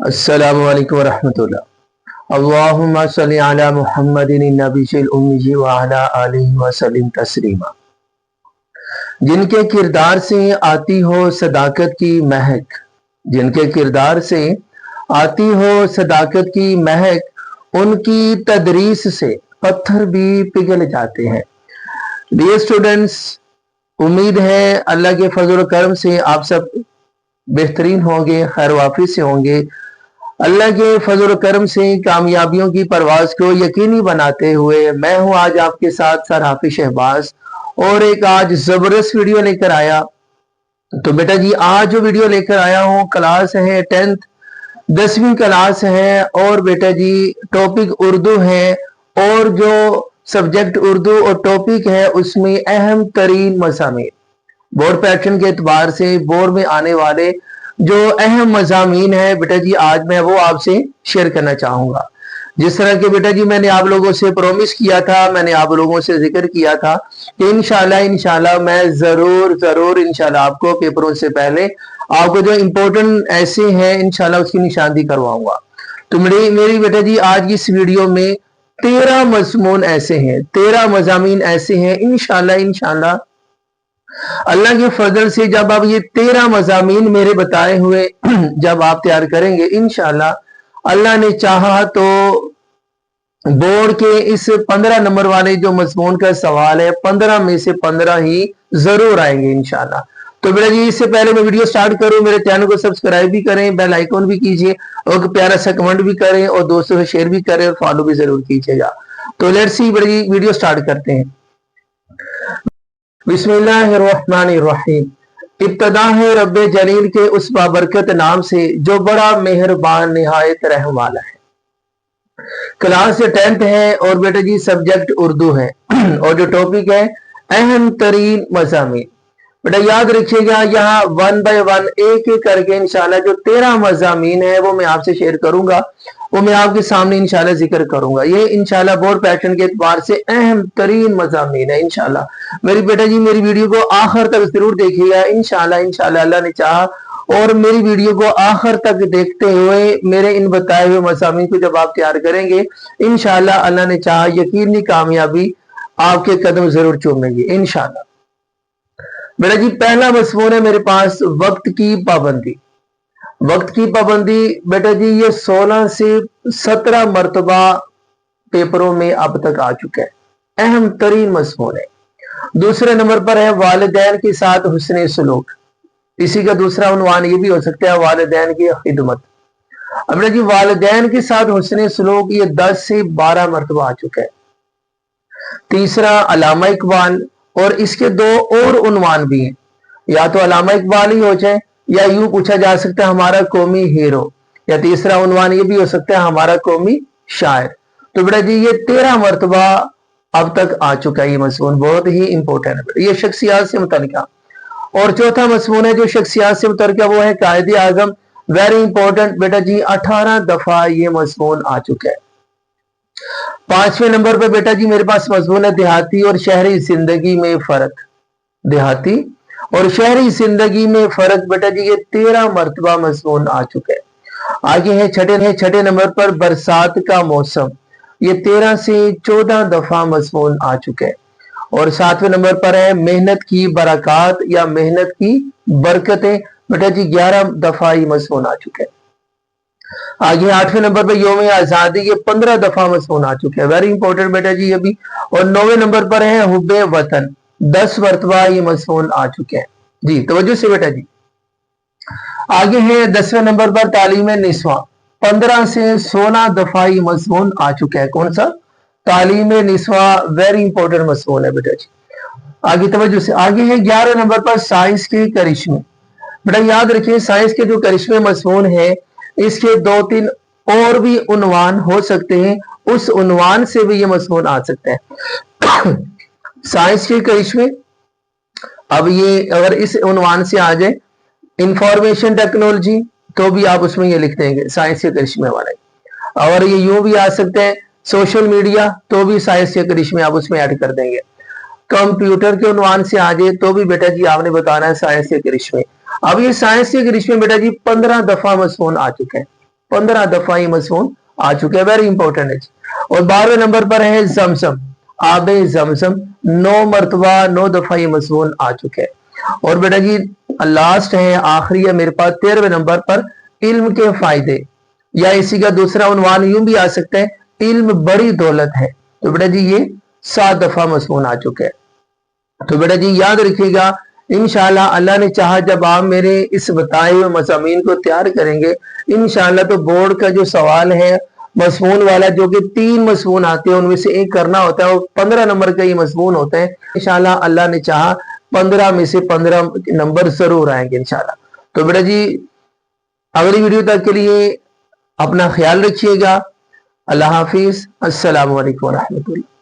अस्सलामु अलैकुम वरहमतुल्लाह। अल्लाहुम्मा सल्ली अला मुहम्मदिन नबील उम्मी व अला आलिहि वसल्लम तस्लीमा। जिनके किरदार से आती हो सदाकत की महक, जिनके किरदार से आती हो सदाकत की महक, उनकी तदरीस से पत्थर भी पिघल जाते हैं। डियर स्टूडेंट्स, उम्मीद है अल्लाह के फजल करम से आप सब बेहतरीन होंगे, खैर वाफी से होंगे। अल्लाह के फजल करम से कामयाबियों की परवाज को यकीनी बनाते हुए मैं हूं आज आपके साथ सर हाफिज शहबाज, और एक आज जबरदस्त वीडियो लेकर आया। तो बेटा जी, आज जो वीडियो लेकर आया हूं, क्लास है 10th 10वीं क्लास है, और बेटा जी टॉपिक उर्दू है, और जो सब्जेक्ट उर्दू और टॉपिक है उसमें अहम तरीन मज़ामीन बोर्ड पैटर्न के एतबार से बोर्ड में आने वाले जो अहम मज़ामीन है बेटा जी, आज मैं वो आपसे शेयर करना चाहूंगा। जिस तरह के बेटा जी मैंने आप लोगों से प्रॉमिस किया था, मैंने आप लोगों से जिक्र किया था कि इंशाल्लाह मैं जरूर इंशाल्लाह आपको पेपरों से पहले आपको जो इम्पोर्टेंट ऐसे हैं इंशाल्लाह उसकी निशानदी करवाऊंगा। तो मेरी बेटा जी आज की इस वीडियो में 13 मज़मून ऐसे हैं, 13 मज़ामीन ऐसे हैं। इंशाल्लाह अल्लाह के फजल से जब आप ये 13 मज़ामीन मेरे बताए हुए जब आप तैयार करेंगे, इंशाल्लाह अल्लाह ने चाहा तो बोर्ड के इस 15 नंबर वाले जो मज़मून का सवाल है 15 में से 15 ही जरूर आएंगे इंशाल्लाह। तो बेटा जी इससे पहले मैं वीडियो स्टार्ट करूं, मेरे चैनल को सब्सक्राइब भी करें, बेल आइकॉन भी कीजिए, और प्यारा सा कमेंट भी करें, और दोस्तों से शेयर भी करें, और फॉलो भी जरूर कीजिएगा। तो लेट्स सी बेटा जी वीडियो स्टार्ट करते हैं। बिस्मिल्लाहिर्रहमानिर्रहीम। इब्तदा है रब्बे जलील के उस बाबरकत नाम से जो बड़ा मेहरबान निहायत रहम वाला है। क्लास 10th है, और बेटा जी सब्जेक्ट उर्दू है, और जो टॉपिक है अहम तरीन मज़ामीन। बेटा याद रखिएगा, यहाँ 1 by 1 एक एक करके इंशाल्लाह जो 13 मज़ामीन है वो मैं आपसे शेयर करूंगा, वो मैं आपके सामने इंशाल्लाह जिक्र करूंगा। ये इंशाल्लाह बोर्ड पैटर्न के एतबार से अहम तरीन मज़ामीन है। इंशाल्लाह मेरी बेटा जी मेरी वीडियो को आखिर तक जरूर देखिएगा। इंशाल्लाह अल्लाह ने चाहा और मेरी वीडियो को आखिर तक देखते हुए मेरे इन बताए हुए मज़ामीन को जब आप तैयार करेंगे, इंशाल्लाह अल्लाह ने चाहा यकीनी कामयाबी आपके कदम जरूर चूमेंगे इंशाल्लाह। बेटा जी पहला मज़मून है मेरे पास वक्त की पाबंदी। वक्त की पाबंदी बेटा जी ये 16 से 17 मरतबा पेपरों में अब तक आ चुका है, अहम तरीन मज़मून है। दूसरे नंबर पर है वालिदैन के साथ हुस्न सलूक। इसी का दूसरा उन्वान ये भी हो सकता है वालिदैन की खिदमत। अब बेटा जी वालिदैन के साथ हुस्न सलूक ये 10 से 12 मरतबा आ चुका है। तीसरा अल्लामा इकबाल, और इसके 2 और उन्वान भी हैं, या तो अल्लामा इकबाल ही हो जाए, या यूं पूछा जा सकता है हमारा कौमी हीरो, या तीसरा उन्वान ये भी हो सकता है हमारा कौमी शायर। तो बेटा जी ये 13 मरतबा अब तक आ चुका है। ये मज़मून बहुत ही इंपॉर्टेंट है, ये शख्सियात से मुतल्लिका। और चौथा मज़मून है जो शख्सियात से मुतल्लिका, वो है कायदे आज़म। वेरी इंपॉर्टेंट बेटा जी 18 दफा ये मज़मून आ चुका है। 5वें नंबर पे बेटा जी मेरे पास मज़मून है देहाती और शहरी जिंदगी में फर्क। देहाती और शहरी जिंदगी में फर्क बेटा जी ये 13 मरतबा मज़मून आ चुका है। आगे है छठे नंबर पर बरसात का मौसम, ये 13 से 14 दफा मज़मून आ चुका है। और 7वें नंबर पर है मेहनत की बरकत या मेहनत की बरकतें, बेटा जी 11 दफा ये मज़मून आ चुका है। आगे 8वें नंबर पर यौम आजादी, ये 15 दफा मज़मून आ चुके हैं, वेरी इंपॉर्टेंट बेटा जी ये भी। और 9वें नंबर पर है हुब्बे वतन, 10 मरतबा ये मज़मून आ चुके हैं जी, तवज्जो से बेटा जी। आगे है 10वें नंबर पर तालीम निस्वा, 15 से 16 दफा ये मज़मून आ चुका है। कौन सा? तालीम निस्वा, वेरी इंपॉर्टेंट मज़मून है बेटा जी। आगे तवज्जो से, आगे है 11 नंबर पर साइंस के करिश्मे। बेटा याद रखिए साइंस के जो करिश्मे मज़मून है इसके 2-3 और भी उन्वान हो सकते हैं, उस उन्वान से भी ये मज़मून आ सकता है। साइंस के करिश्मे, अब ये अगर इस उन्वान से आ जाए इंफॉर्मेशन टेक्नोलॉजी, तो भी आप उसमें ये लिख देंगे साइंस के करिश्मे वाले। और ये यूं भी आ सकते हैं सोशल मीडिया, तो भी साइंस के करिश्मे आप उसमें ऐड कर देंगे। कंप्यूटर के उन्वान से आ जाए तो भी बेटा जी आपने बताना है साइंस के करिश्मे। अब ये साइंस के करिश्मे बेटा जी 15 दफा मज़मून आ चुके हैं। 15 दफा ये मजमून आ चुके हैं, वेरी इंपॉर्टेंट है। और 12वें नंबर पर है जमसम, आबे जमसम, 9 मरतबा 9 दफा ये मजमून आ चुके हैं। और बेटा जी लास्ट है, आखिरी है मेरे पास 13वें नंबर पर, इल्म के फायदे, या इसी का दूसरा उन्वान यूं भी आ सकता है, इल्म बड़ी दौलत है। तो बेटा जी ये 7 दफा मजमून आ चुके हैं। तो बेटा जी याद रखिएगा, इंशाअल्लाह अल्लाह ने चाहा जब आप मेरे इस बताए हुए मज़ामीन को तैयार करेंगे इंशाअल्लाह, तो बोर्ड का जो सवाल है मजमून वाला, जो कि 3 मजमून आते हैं उनमें से एक करना होता है, और 15 नंबर का ये मजमून होता है। इंशाअल्लाह अल्लाह ने चाहा 15 में से 15 नंबर जरूर आएंगे इंशाअल्लाह। तो बेटा जी अगली वीडियो तक के लिए अपना ख्याल रखिएगा। अल्लाह हाफिज, अस्सलामु अलैकुम व रहमतुल्लाह।